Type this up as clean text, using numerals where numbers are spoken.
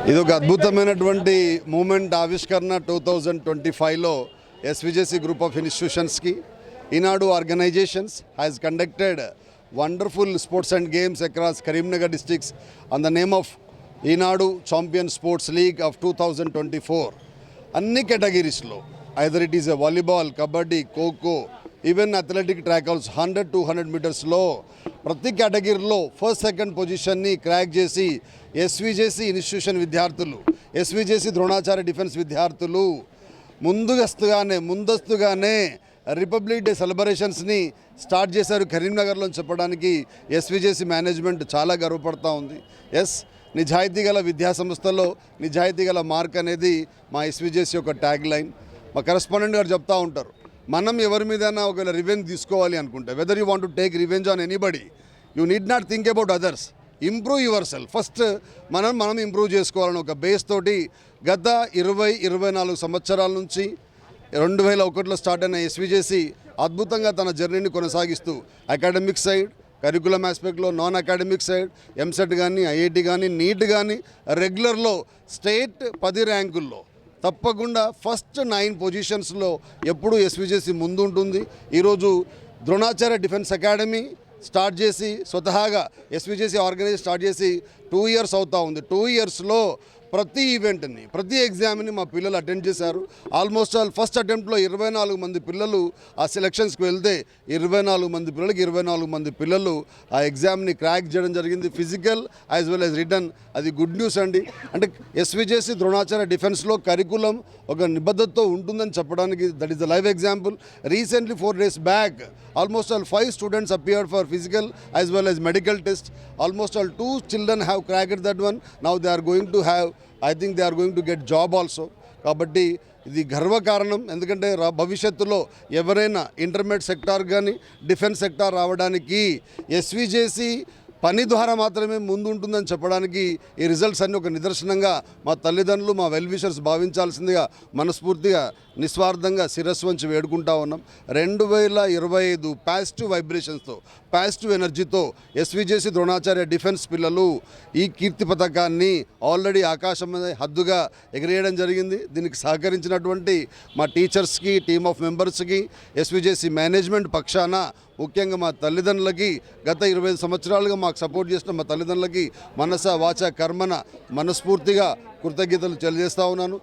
ఇది ఒక అద్భుతమైనటువంటి మూమెంట్ ఆవిష్కరణ 2025లో ఎస్విజేసి గ్రూప్ ఆఫ్ ఇన్స్టిట్యూషన్స్కి Eenadu organisations has conducted wonderful sports and games across Karimnagar districts on the name of Eenadu champion sports league of 2024. అన్ని కేటగిరీస్లో either it is a volleyball, kabaddi, kho kho, even athletic ట్రాకల్స్ 100-200 మీటర్స్లో ప్రతి కేటగిరీలో ఫస్ట్ సెకండ్ పొజిషన్ని క్రాక్ చేసి ఎస్విజేసి ఇన్స్టిట్యూషన్ విద్యార్థులు, ఎస్విజేసి ద్రోణాచార్య డిఫెన్స్ విద్యార్థులు ముందస్తుగానే రిపబ్లిక్ డే సెలబ్రేషన్స్ని స్టార్ట్ చేశారు కరీంనగర్లో చెప్పడానికి ఎస్విజేసి మేనేజ్మెంట్ చాలా గర్వపడతా ఉంది. నిజాయితీ గల విద్యా సంస్థల్లో నిజాయితీ గల మార్క్ అనేది మా ఎస్విజేసి యొక్క ట్యాగ్ లైన్. మా కరెస్పాండెంట్ గారు చెప్తూ ఉంటారు, మనం ఎవరి మీదైనా ఒకవేళ రివెంజ్ తీసుకోవాలి అనుకుంటే, whether you want to take revenge on anybody, you need not think about others, improve your self. First మనం ఇంప్రూవ్ చేసుకోవాలని ఒక బేస్ తోటి గత 20-24 సంవత్సరాల నుంచి 2001లో స్టార్ట్ అయిన ఎస్విజేసి అద్భుతంగా తన జర్నీని కొనసాగిస్తూ అకాడమిక్ సైడ్, కరికులం ఆస్పెక్ట్లో, నాన్ అకాడమిక్ సైడ్, ఎంసెట్ కానీ, ఐఐటి కానీ, నీట్ కానీ రెగ్యులర్లో స్టేట్ 10 ర్యాంకుల్లో తప్పకుండా ఫస్ట్ 9 పొజిషన్స్లో ఎప్పుడూ ఎస్విజేసి ముందు ఉంటుంది. ఈరోజు ద్రోణాచార్య డిఫెన్స్ అకాడమీ స్టార్ట్ చేసి స్వతహాగా ఎస్విజేసి ఆర్గనైజ్ స్టార్ట్ చేసి 2 ఇయర్స్ అవుతూ ఉంది. 2 ఇయర్స్లో ప్రతి ఈవెంట్ని, ప్రతి ఎగ్జామ్ని మా పిల్లలు అటెండ్ చేశారు. ఆల్మోస్ట్ ఆల్ ఫస్ట్ అటెంప్ట్లో 24 మంది పిల్లలు ఆ సెలక్షన్స్కి వెళ్తే 24 మంది పిల్లలకి 24 మంది పిల్లలు ఆ ఎగ్జామ్ని క్రాక్ చేయడం జరిగింది, physical as well has written. అది గుడ్ న్యూస్ అండి. అంటే ఎస్విజేసి ద్రోణాచార్య డిఫెన్స్లో కరికులం ఒక నిబద్ధతతో ఉంటుందని చెప్పడానికి that is the live example. Recently 4 days back almost all 5 students appeared for physical as well as medical test. Almost all 2 children have cracked that one. Now they are going to have, I think they are going to get job also. కాబట్టి ఇది గర్వకారణం. ఎందుకంటే భవిష్యత్తులో ఎవరైనా intermediate sector కానీ defence sector రావడానికి SVJC పని ద్వారా మాత్రమే ముందు ఉంటుందని చెప్పడానికి ఈ రిజల్ట్స్ అన్నీ ఒక నిదర్శనంగా మా తల్లిదండ్రులు, మా వెల్ విషర్స్ భావించాల్సిందిగా మనస్ఫూర్తిగా నిస్వార్థంగా శిరస్సు వంచి వేడుకుంటా ఉన్నాం. 2025 పాజిటివ్ వైబ్రేషన్స్తో, పాజిటివ్ ఎనర్జీతో ఎస్విజేసి ద్రోణాచార్య డిఫెన్స్ పిల్లలు ఈ కీర్తి పథకాన్ని ఆల్రెడీ ఆకాశం మీద హద్దుగా ఎగిరేయడం జరిగింది. దీనికి సహకరించినటువంటి మా టీచర్స్కి, టీమ్ ఆఫ్ మెంబర్స్కి, ఎస్విజేసి మేనేజ్మెంట్ పక్షాన ముఖ్యంగా మా తల్లిదండ్రులకి, గత 25 సంవత్సరాలుగా మాకు సపోర్ట్ చేసిన మా తల్లిదండ్రులకి మనస వాచ కర్మన మనస్ఫూర్తిగా కృతజ్ఞతలు తెలియజేస్తూ ఉన్నాను.